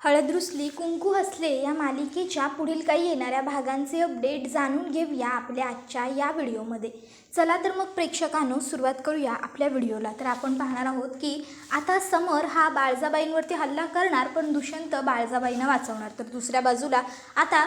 हळद रुसली कुंकू हसले या मालिकेच्या पुढील काही येणाऱ्या भागांचे अपडेट जाणून घेऊया आपल्या आजच्या या व्हिडिओमध्ये. चला तर मग प्रेक्षकांनो सुरुवात करूया आपल्या व्हिडिओला. तर आपण पाहणार आहोत की आता समर हा बाळजाबाईंवरती हल्ला करणार, पण दुष्यंत बाळजाबाईंना वाचवणार. तर दुसऱ्या बाजूला आता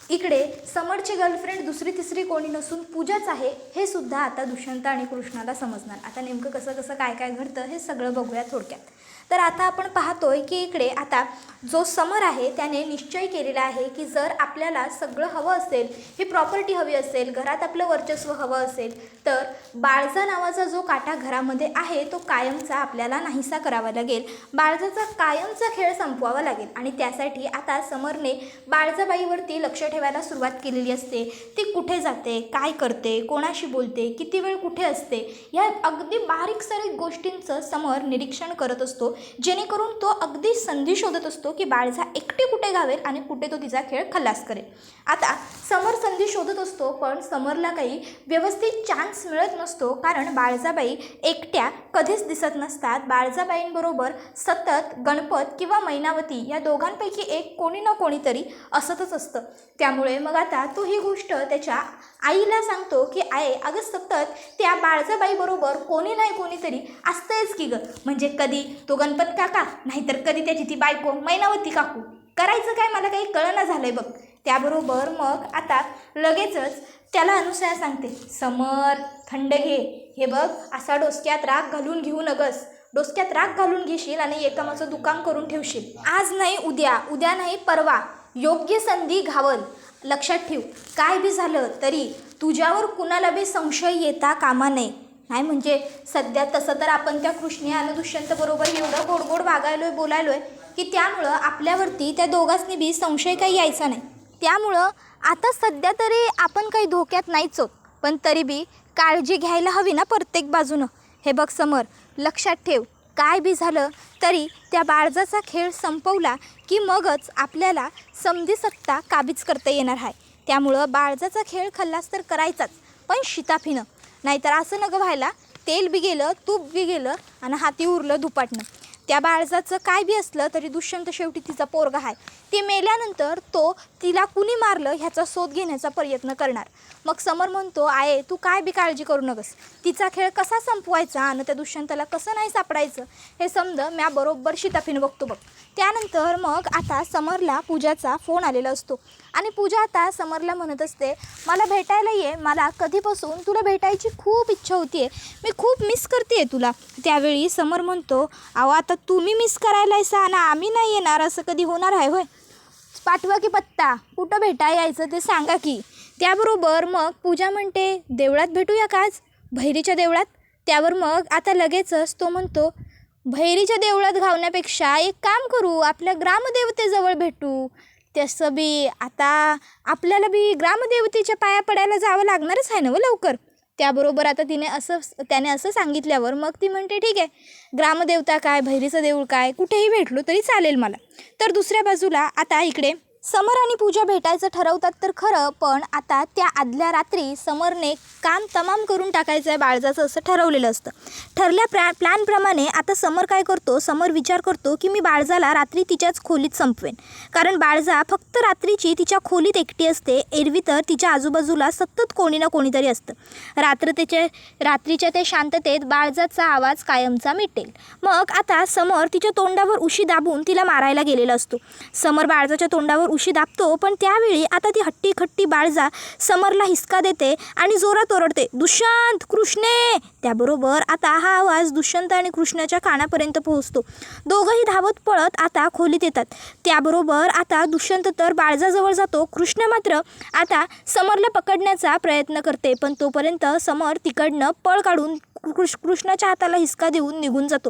इकडे समरची गर्लफ्रेंड दुसरी तिसरी कोणी नसून पूजाच आहे हे सुद्धा आता दुष्यंत आणि कृष्णाला समजणार. आता नेमकं कसं कसं काय काय घडतं हे सगळं बघूया थोडक्यात. तर आता आपण पाहतोय की इकडे आता जो समर आहे त्याने निश्चय केलेला आहे की जर आपल्याला सगळं हवं असेल, ही प्रॉपर्टी हवी असेल, घरात आपलं वर्चस्व हवं असेल, तर बाळजा नावाचा जो काटा घरामध्ये आहे तो कायमचा आपल्याला नाहीसा करावा लागेल. बाळजाचा कायमचा खेळ संपवावा लागेल आणि त्यासाठी आता समरने बाळजाबाईवरती लक्ष ठेवायला सुरुवात केलेली असते. ती कुठे जाते, काय करते, कोणाशी बोलते, किती वेळ कुठे असते, या अगदी बारीक सारीक गोष्टींचं समर निरीक्षण करत असतो, जेणेकरून तो अगदी संधी शोधत असतो की बाळजा एकटी कुठे गावेल आणि कुठे तो तिचा खेळ खल्लास करेल. आता समर संधी शोधत असतो, पण समरला काही व्यवस्थित चान्स मिळत नसतो, कारण बाळजाबाई एकट्या कधीच दिसत नसतात. बाळजाबाईंबरोबर सतत गणपत किंवा मैनावती या दोघांपैकी एक कोणी ना कोणीतरी असतच असतं. त्यामुळे मग आता तो ही गोष्ट त्याच्या आईला सांगतो की आई, अगं सतत त्या बाळजाबाईबरोबर कोणी नाही कोणीतरी असतंच की गं. म्हणजे कधी तो गणपत काका, नाहीतर कधी त्याची ती बायको मैनावती काकू. करायचं काय मला काही कळना झालंय बघ. त्याबरोबर मग आता लगेचच त्याला अनुसया सांगते, समर थंड घे, हे बघ असा डोसक्यात राग घालून घेऊ नगस. डोसक्यात राग घालून घेशील आणि एकामाचं दुकान करून ठेवशील. आज नाही उद्या, उद्या नाही परवा योग्य संधी घावल. लक्षात ठेव, काय बी झालं तरी तुझ्यावर कुणाला बी संशय येता कामा नये. नाही म्हणजे सध्या तसं तर आपण त्या कृष्णे आणि दुष्यंत बरोबर एवढं गोड गोड वागायलोय, बोलायलोय की त्यामुळं आपल्यावरती त्या दोघांनी बी संशय काही यायचा नाही. त्यामुळं आता सध्या तरी आपण काही धोक्यात नाहीच आहोत, पण तरी बी काळजी घ्यायला हवी ना प्रत्येक बाजूनं. हे बघ समर, लक्षात ठेव, काय बी झालं तरी त्या बाळजाचा खेळ संपवला की मगच आपल्याला समधी सत्ता काबीज करता येणार आहे. त्यामुळं बाळजाचा खेळ खल्लास तर करायचाच, पण शिताफीनं. नाहीतर असं नगं व्हायला, तेल बी गेलं, तूप बी गेलं आणि हाती उरलं दुपाटणं. त्या बाळजाचं काय बी असलं तरी दुष्यंत शेवटी तिचा पोरगा आहे. ते मेल्यानंतर तो तिला कुणी मारलं ह्याचा शोध घेण्याचा प्रयत्न करणार. मग समर म्हणतो, आहे तू काय बी काळजी करू नकस, तिचा खेळ कसा संपवायचा आणि त्या दुष्यंताला कसं नाही सापडायचं हे समज म्या बरोबर शिताफीनं बघतो बघ. त्यानंतर मग आता समरला पूजाचा फोन आलेला असतो आणि पूजा आता समरला म्हणत असते, मला भेटायला ये, मला कधीपासून तुला भेटायची खूप इच्छा होती आहे, मी खूप मिस करते आहे तुला. त्यावेळी समर म्हणतो, अहो आता तुम्ही मिस करायला आहेसा आणि आम्ही नाही येणार असं कधी होणार आहे होय? पाठवा की पत्ता, कुठं भेटायला यायचं ते सांगा की. त्याबरोबर मग पूजा म्हणते, देवळात भेटूया का आज, भैरीच्या देवळात. त्यावर मग आता लगेचच तो म्हणतो, भैरीच्या देवळात घावण्यापेक्षा एक काम करू, आपल्या ग्रामदेवतेजवळ भेटू. तसं बी आता आपल्याला बी ग्रामदेवतेच्या पाया पडायला जावं लागणारच आहे ना व लवकर. त्याबरोबर आता त्याने असं सांगितल्यावर मग ती म्हणते, ठीक आहे, ग्रामदेवता काय, भैरीचं देऊळ काय, कुठेही भेटलो तरी चालेल मला. तर दुसऱ्या बाजूला आता इकडे समर आणि पूजा भेटायचं ठरवतात तर खरं, पण आता त्या आदल्या रात्री समरने काम तमाम करून टाकायचं आहे बाळजाचं असं ठरवलेलं असतं. ठरल्या प्लॅनप्रमाणे आता समर काय करतो, समर विचार करतो की मी बाळजाला रात्री तिच्याच खोलीत संपवेन. कारण बाळजा फक्त रात्रीची तिच्या खोलीत एकटी असते, एरवी तर तिच्या आजूबाजूला सतत कोणी ना कोणीतरी असतं. रात्रीच्या त्या शांततेत बाळजाचा आवाज कायमचा मिटेल. मग आता समर तिच्या तोंडावर उशी दाबून तिला मारायला गेलेला असतो. समर बाळजाच्या तोंडावर उशी दाबतो, पण त्यावेळी आता ती हट्टी खट्टी बाळजा समरला हिसका देते आणि जोरात ओरडते, दुष्यंत, कृष्णे. त्याबरोबर आता हा आवाज दुष्यंत आणि कृष्णाच्या कानापर्यंत पोहोचतो. दोघंही धावत पळत आता खोलीत येतात. त्याबरोबर आता दुष्यंत तर बाळजाजवळ जातो, कृष्ण मात्र आता समरला पकडण्याचा प्रयत्न करते, पण तोपर्यंत समर तिकडनं पळ काढून कृष्णाच्या हाताला हिसका देऊन निघून जातो.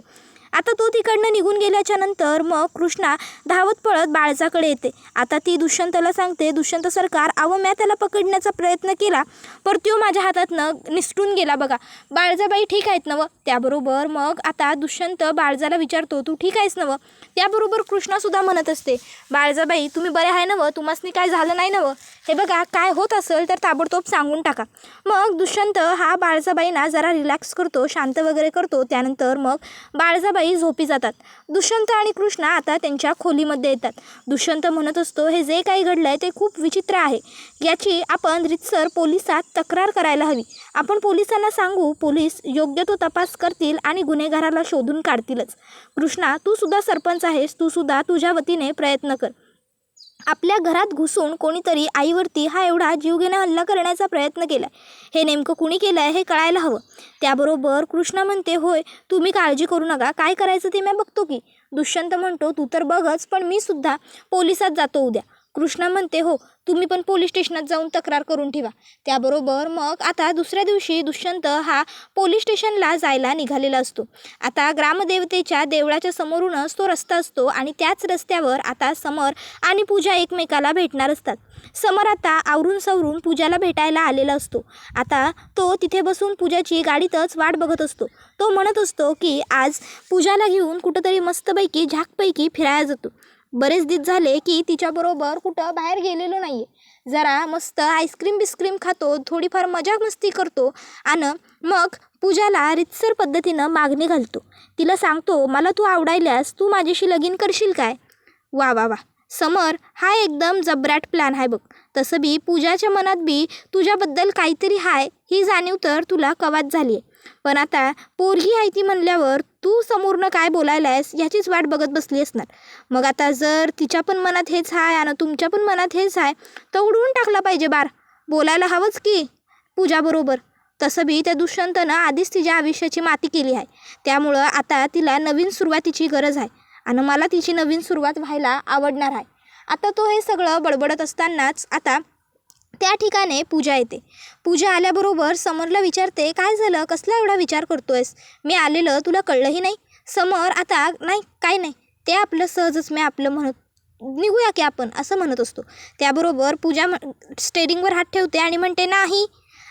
आता तो तिकडनं निघून गेल्याच्या नंतर मग कृष्णा धावत पळत बाळजाकडे येते. आता ती दुष्यंताला सांगते, दुष्यंत सरकार, अहो म्या त्याला पकडण्याचा प्रयत्न केला, पर तो माझ्या हातातनं निसटून गेला बघा. बाळजाबाई ठीक आहेत नवं. त्याबरोबर मग आता दुष्यंत बाळजाला विचारतो, तू ठीक आहेस नवं. त्याबरोबर कृष्णासुद्धा म्हणत असते, बाळजाबाई तुम्ही बरे आहे नवं, तुम्हासनी काय झालं नाही नवं. हे बघा, काय होत असेल तर ताबडतोब सांगून टाका. मग दुष्यंत हा बाळजाबाईंना जरा रिलॅक्स करतो, शांत वगैरे करतो. त्यानंतर मग बाळजाबाई काही झोपी जातात. दुष्यंत आणि कृष्णा आता त्यांच्या खोलीमध्ये येतात. दुष्यंत म्हणत असतो, हे जे काही घडलंय ते खूप विचित्र आहे. याची आपण रीतसर पोलिसात तक्रार करायला हवी. आपण पोलिसांना सांगू, पोलीस योग्य तो तपास करतील आणि गुन्हेगाराला शोधून काढतीलच. कृष्णा, तू सुद्धा सरपंच आहेस, तू सुद्धा तुझ्या वतीने प्रयत्न कर. आपल्या घरात घुसून कोणीतरी आईवरती हा एवढा जीवघेणा हल्ला करण्याचा प्रयत्न केला. हे नेमकं कुणी केलं आहे हे कळायला हवं. त्याबरोबर कृष्णा म्हणते, होय तुम्ही काळजी करू नका, काय करायचं ते मी बघतो की. दुष्यंत म्हणतो, तू तर बघच, पण मी सुद्धा पोलिसात जातो उद्या. कृष्णा म्हणते, हो तुम्ही पण पोलीस स्टेशनात जाऊन तक्रार करून ठेवा. त्याबरोबर मग आता दुसऱ्या दिवशी दुष्यंत हा पोलीस स्टेशनला जायला निघालेला असतो. आता ग्रामदेवतेच्या देवळाच्या समोरूनच तो रस्ता असतो आणि त्याच रस्त्यावर आता समर आणि पूजा एकमेकाला भेटणार असतात. समर आता आवरून सवरून पूजाला भेटायला आलेला असतो. आता तो तिथे बसून पूजाची गाडीतच वाट बघत असतो. तो म्हणत असतो की आज पूजाला घेऊन कुठंतरी मस्तपैकी झाकपैकी फिरायला जातो. बरेच दिवस झाले की तिच्याबरोबर कुठं बाहेर गेलेलो नाही आहे. जरा मस्त आईस्क्रीम बिस्क्रीम खातो, थोडीफार मजा मस्ती करतो आणि मग पूजाला रीतसर पद्धतीनं मागणी घालतो. तिला सांगतो, मला तू आवडायल्यास तू माझ्याशी लगीन करशील काय? वा वा वा समर, हा एकदम जबराट प्लॅन आहे बघ. तसं बी पूजाच्या मनात बी तुझ्याबद्दल काहीतरी हाय ही जाणीव तर तुला कवाच झाली आहे. पण आता पोरगी आहे ती म्हणल्यावर तू समोरनं काय बोलायलायस याचीच वाट बघत बसली असणार. मग आता जर तिच्या पण मनात हेच आहे आणि तुमच्या पण मनात हेच आहे तर उडवून टाकला पाहिजे बार. बोलायला हवंच की पूजाबरोबर. तसं बी त्या दुष्यंतनं आधीच तिच्या आयुष्याची माती केली आहे. त्यामुळं आता तिला नवीन सुरुवातीची गरज आहे आणि मला तिची नवीन सुरुवात व्हायला आवडणार आहे. आता तो हे सगळं बडबडत असतानाच आता त्या ठिकाणी पूजा येते. पूजा आल्याबरोबर समरला विचारते, काय झालं, कसला एवढा विचार करतोयस? मी आलेलं तुला कळलंही नाही? समर आता नाही काय नाही, ते आपलं सहजच मी आपलं म्हणत निघूया की आपण असं म्हणत असतो. त्याबरोबर पूजा स्टेरिंगवर हात ठेवते आणि म्हणते, नाही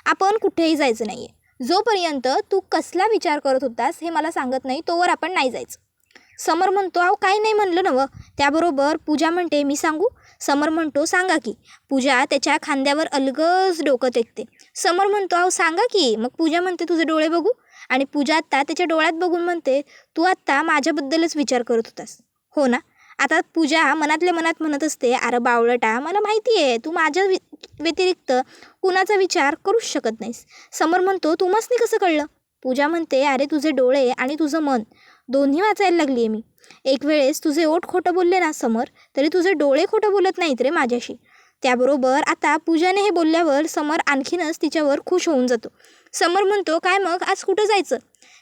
आपण कुठेही जायचं नाही आहे. जोपर्यंत तू कसला विचार करत होतास हे मला सांगत नाही तोवर आपण नाही जायचं. समर म्हणतो, अहो काही नाही म्हणलं नवं. त्याबरोबर पूजा म्हणते, मी सांगू? समर म्हणतो, सांगा की. पूजा त्याच्या खांद्यावर अलगज डोकं टेकते. समर म्हणतो, अहो सांगा की. मग पूजा म्हणते, तुझे डोळे बघू. आणि पूजा आत्ता त्याच्या डोळ्यात बघून म्हणते, तू आत्ता माझ्याबद्दलच विचार करत होतास हो ना? आता पूजा मनातल्या मनात म्हणत असते, अरे बावळटा, मला माहिती आहे तू माझ्या व्यतिरिक्त कुणाचा विचार करूच शकत नाहीस. समर म्हणतो, तुम्हासनी कसं कळलं? पूजा म्हणते, अरे तुझे डोळे आणि तुझं मन दोन्ही वाचायला लागली आहे मी. एक वेळेस तुझे ओठ खोटं बोलले ना समर, तरी तुझे डोळे खोटं बोलत नाहीत रे माझ्याशी. त्याबरोबर आता पूजाने हे बोलल्यावर समर आणखीनच तिच्यावर खुश होऊन जातो. समर म्हणतो, काय मग आज कुठं जायचं?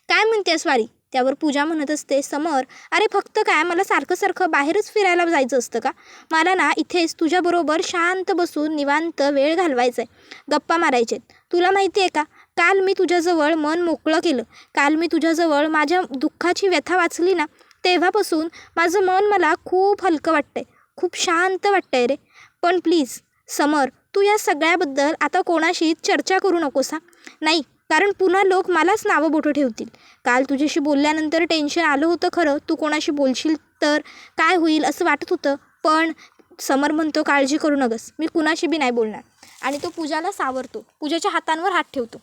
काय म्हणतेस वारी? त्यावर पूजा म्हणत असते, समर अरे फक्त काय मला सारखं सारखं बाहेरच फिरायला जायचं असतं का? मला ना इथेच तुझ्याबरोबर शांत बसून निवांत वेळ घालवायचा आहे, गप्पा मारायचे. तुला माहिती आहे का, काल मी तुझ्याजवळ मन मोकळं केलं. काल मी तुझ्याजवळ माझ्या दुःखाची व्यथा वाचली ना, तेव्हापासून माझं मन मला खूप हलकं वाटतंय, खूप शांत वाटतंय रे. पण प्लीज समर, तू या सगळ्याबद्दल आता कोणाशी चर्चा करू नकोस हा. नाही, कारण पुन्हा लोक मलाच नावं बोटं ठेवतील. काल तुझ्याशी बोलल्यानंतर टेन्शन आलं होतं खरं, तू कोणाशी बोलशील तर काय होईल असं वाटत होतं. पण समर म्हणतो, काळजी करू नकस, मी कुणाशी बी नाही बोलणार. आणि तो पूजाला सावरतो, पूजाच्या हातांवर हात ठेवतो.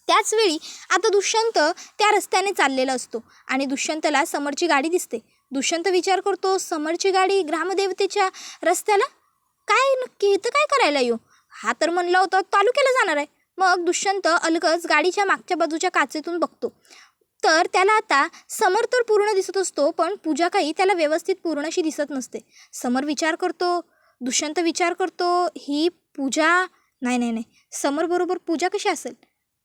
त्याचवेळी आता दुष्यंत त्या रस्त्याने चाललेला असतो आणि दुष्यंतला समरची गाडी दिसते. दुष्यंत विचार करतो, समरची गाडी ग्रामदेवतेच्या रस्त्याला? काय नक्की इथं काय करायला येऊ? हा तर म्हणला होता तालुक्याला जाणार आहे. मग दुष्यंत अलगच गाडीच्या मागच्या बाजूच्या काचेतून बघतो तर त्याला आता समर तर पूर्ण दिसत असतो, पण पूजा काही त्याला व्यवस्थित पूर्णशी दिसत नसते. समर विचार करतो, दुष्यंत विचार करतो, ही पूजा नाही नाही नाही समर बरोबर पूजा कशी असेल?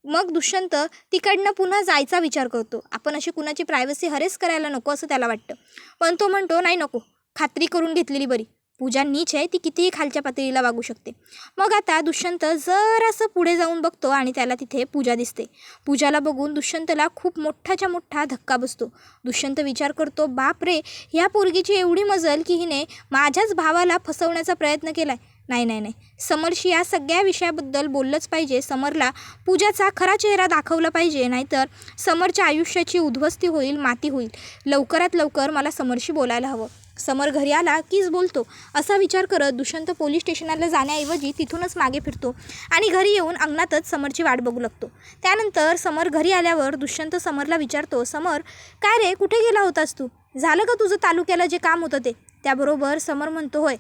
मग दुष्यंत तिकडनं पुन्हा जायचा विचार करतो. आपण अशी कुणाची प्रायव्हसी हरेस करायला नको असं त्याला वाटतं. पण तो म्हणतो, नाही नको, खात्री करून घेतलेली बरी. पूजा नीच आहे, ती कितीही खालच्या पातळीला वागू शकते. मग आता दुष्यंत जरासं पुढे जाऊन बघतो आणि त्याला तिथे पूजा दिसते. पूजाला बघून दुष्यंतला खूप मोठाच्या मोठा धक्का बसतो. दुष्यंत विचार करतो, बाप रे, ह्या पोरगीची एवढी मजल की हिने माझ्याच भावाला फसवण्याचा प्रयत्न केला आहे. नाही नाही नाही, समरशी या सगळ्या विषयाबद्दल बोललंच पाहिजे. समरला पूजाचा खरा चेहरा दाखवला पाहिजे, नाहीतर समरच्या आयुष्याची उद्ध्वस्ती होईल, माती होईल. लवकरात लवकर मला समरशी बोलायला हवं. समर घरी आला कीच बोलतो असा विचार करत दुष्यंत पोलीस स्टेशनला जाण्याऐवजी तिथूनच मागे फिरतो आणि घरी येऊन अंगणातच समरची वाट बघू लागतो. त्यानंतर समर घरी आल्यावर दुष्यंत समरला विचारतो, समर काय रे, कुठे गेला होतास तू? झालं का तुझं तालुक्याला जे काम होतं ते? त्याबरोबर समर म्हणतो, होय,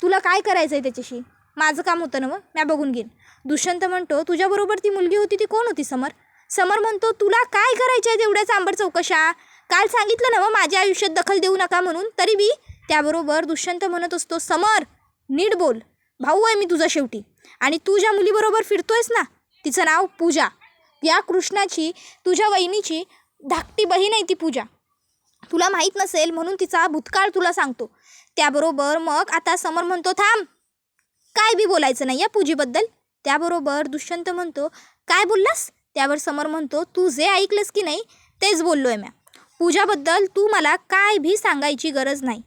तुला काय करायचं आहे त्याच्याशी? माझं काम होतं ना मग, मी बघून घेईन. दुष्यंत म्हणतो, तुझ्याबरोबर ती मुलगी होती ती कोण होती समर? समर म्हणतो, तुला काय करायचं आहे तेवढ्या चांबर चौकशा? काल सांगितलं ना मग माझ्या आयुष्यात दखल देऊ नका म्हणून, तरी बी. त्याबरोबर दुष्यंत म्हणत असतो, समर नीट बोल, भाऊ आहे मी तुझा शेवटी. आणि तू ज्या मुलीबरोबर फिरतोयस ना तिचं नाव पूजा. या कृष्णाची तुझ्या वहिनीची धाकटी बहीण आहे ती पूजा. तुला माहीत नसेल म्हणून तिचा भूतकाळ तुला सांगतो. त्याबरोबर मग आता समर म्हणतो, थांब, काय बी बोलायचं नाही या पूजेबद्दल. त्याबरोबर दुष्यंत म्हणतो, काय बोललास? त्यावर समर म्हणतो, तू जे ऐकलंस की नाही तेच बोललो आहे मी. पूजाबद्दल तू मला काय भी सांगायची गरज नाही.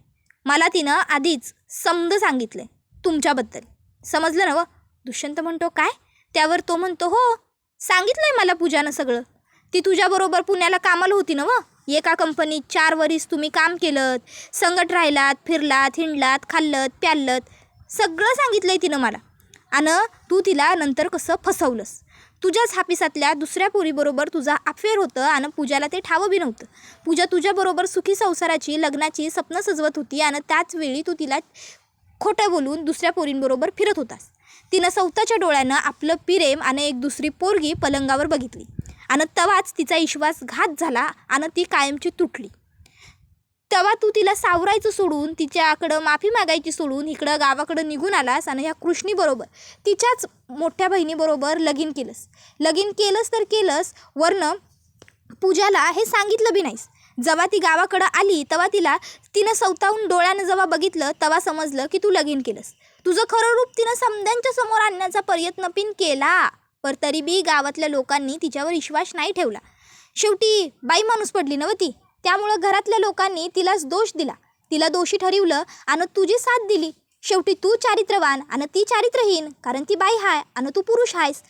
मला तिनं आधीच समज सांगितलं तुमच्याबद्दल, समजलं ना व? दुष्यंत म्हणतो, काय? त्यावर तो म्हणतो, हो, सांगितलं मला पूजानं सगळं. ती तुझ्याबरोबर पुण्याला कामाला होती ना व? एका कंपनीत 4 वर्ष तुम्ही काम केलं, संगत राहिलात, फिरलात, हिंडलात, खाल्लत, प्यालत, सगळं सांगितलं तिनं मला. आणि तू तिला नंतर कसं फसवलंस. तुझ्याच हापिसातल्या दुसऱ्या पोरीबरोबर तुझा अफेअर होतं आणि पूजाला ते ठावं बी नव्हतं. पूजा तुझ्याबरोबर सुखी संसाराची, लग्नाची स्वप्न सजवत होती आणि त्याच वेळी तू तिला खोटं बोलून दुसऱ्या पोरींबरोबर फिरत होतास. तिनं स्वतःच्या डोळ्यानं आपलं प्रेम आणि एक दुसरी पोरगी पलंगावर बघितली आणि तेव्हाच तिचा विश्वासघात झाला आणि ती कायमची तुटली. तेव्हा तू तिला सावरायचं सोडून, तिच्याकडं माफी मागायची सोडून इकडं गावाकडं निघून आलास आणि ह्या कृष्णीबरोबर, तिच्याच मोठ्या बहिणीबरोबर लगीन केलंस तर केलंस, वरनं पूजाला हे सांगितलं बी नाहीस. जेव्हा ती गावाकडं आली तेव्हा तिनं स्वतःहून डोळ्यानं जेव्हा बघितलं तेव्हा समजलं की तू लगीन केलंस. तुझं खरं रूप तिनं समद्यांच्या समोर आणण्याचा प्रयत्न पिन केला, पर तरी बी गावातल्या लोकांनी तिच्यावर विश्वास नाही ठेवला. शेवटी बाई माणूस पडली नव्ह ती. त्यामुळं घरातल्या लोकांनी तिलाच दोष दिला, तिला दोषी ठरवलं आणि तुझी साथ दिली. शेवटी तू चारित्र्यवान आणि ती चारित्र्यहीन, कारण ती बाई हाय आणि तू पुरुष आहेस.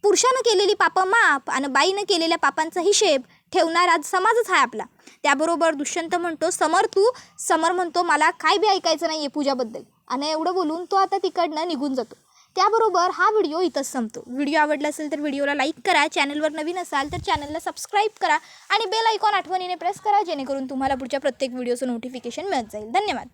पुरुषानं केलेली पापं माप आणि बाईनं केलेल्या पापांचा हिशेब ठेवणारा समाजच आहे आपला. त्याबरोबर दुष्यंत म्हणतो, समर म्हणतो, मला काय बी ऐकायचं नाही आहे पूजाबद्दल. आणि एवढं बोलून तो आता तिकडनं निघून जातो. त्याबरोबर हा व्हिडिओ इथंच संपतो. व्हिडिओ आवडला असेल तर व्हिडिओला लाईक करा, चॅनलवर नवीन असाल तर चॅनलला सबस्क्राईब करा आणि बेल आयकॉन आठवणीने प्रेस करा, जेणेकरून तुम्हाला पुढच्या प्रत्येक व्हिडिओचं नोटिफिकेशन मिळत जाईल. धन्यवाद.